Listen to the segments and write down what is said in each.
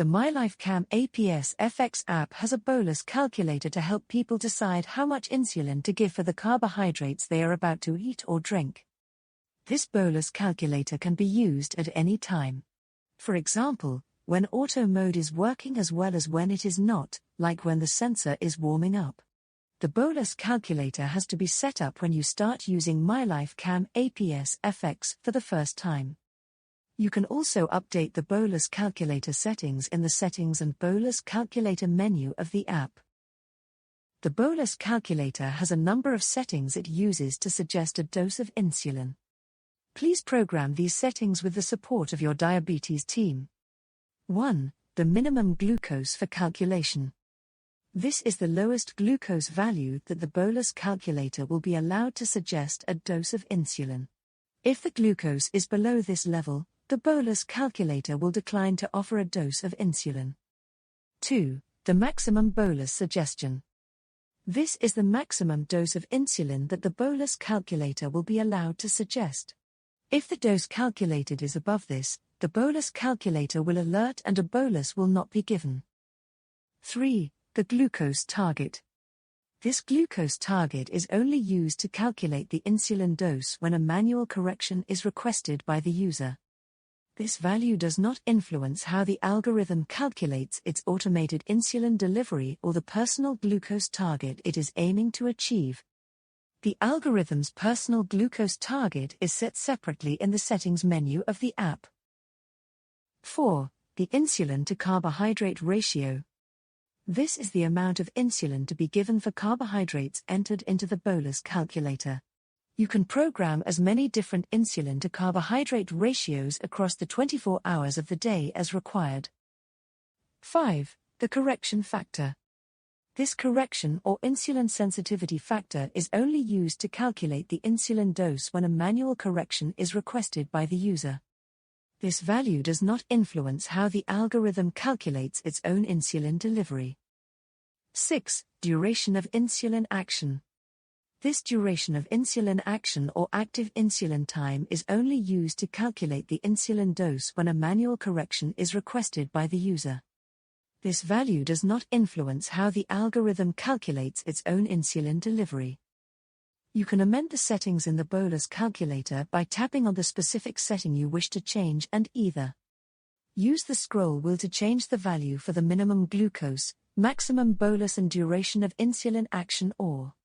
The mylife CamAPS FX app has a bolus calculator to help people decide how much insulin to give for the carbohydrates they are about to eat or drink. This bolus calculator can be used at any time. For example, when auto mode is working as well as when it is not, like when the sensor is warming up. The bolus calculator has to be set up when you start using mylife CamAPS FX for the first time. You can also update the bolus calculator settings in the Settings and Bolus Calculator menu of the app. The bolus calculator has a number of settings it uses to suggest a dose of insulin. Please program these settings with the support of your diabetes team. 1. The minimum glucose for calculation. This is the lowest glucose value that the bolus calculator will be allowed to suggest a dose of insulin. If the glucose is below this level, the bolus calculator will decline to offer a dose of insulin. 2. The maximum bolus suggestion. This is the maximum dose of insulin that the bolus calculator will be allowed to suggest. If the dose calculated is above this, the bolus calculator will alert and a bolus will not be given. 3. The glucose target. This glucose target is only used to calculate the insulin dose when a manual correction is requested by the user. This value does not influence how the algorithm calculates its automated insulin delivery or the personal glucose target it is aiming to achieve. The algorithm's personal glucose target is set separately in the settings menu of the app. 4. The insulin to carbohydrate ratio. This is the amount of insulin to be given for carbohydrates entered into the bolus calculator. You can program as many different insulin to carbohydrate ratios across the 24 hours of the day as required. 5. The correction factor. This correction or insulin sensitivity factor is only used to calculate the insulin dose when a manual correction is requested by the user. This value does not influence how the algorithm calculates its own insulin delivery. 6. Duration of insulin action. This duration of insulin action or active insulin time is only used to calculate the insulin dose when a manual correction is requested by the user. This value does not influence how the algorithm calculates its own insulin delivery. You can amend the settings in the bolus calculator by tapping on the specific setting you wish to change and either use the scroll wheel to change the value for the minimum glucose, maximum bolus and duration of insulin action, or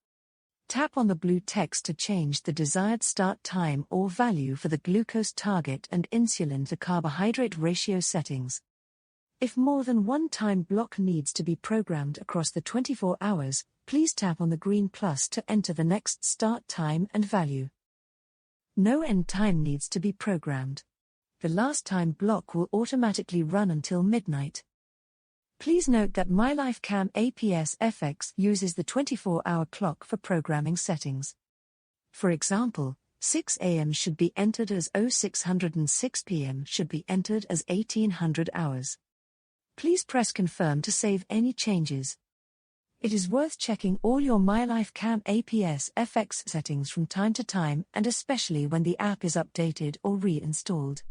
tap on the blue text to change the desired start time or value for the glucose target and insulin to carbohydrate ratio settings. If more than one time block needs to be programmed across the 24 hours, please tap on the green plus to enter the next start time and value. No end time needs to be programmed. The last time block will automatically run until midnight. Please note that mylife CamAPS FX uses the 24-hour clock for programming settings. For example, 6 a.m. should be entered as 0600 and 6 p.m. should be entered as 1800 hours. Please press confirm to save any changes. It is worth checking all your mylife CamAPS FX settings from time to time, and especially when the app is updated or reinstalled.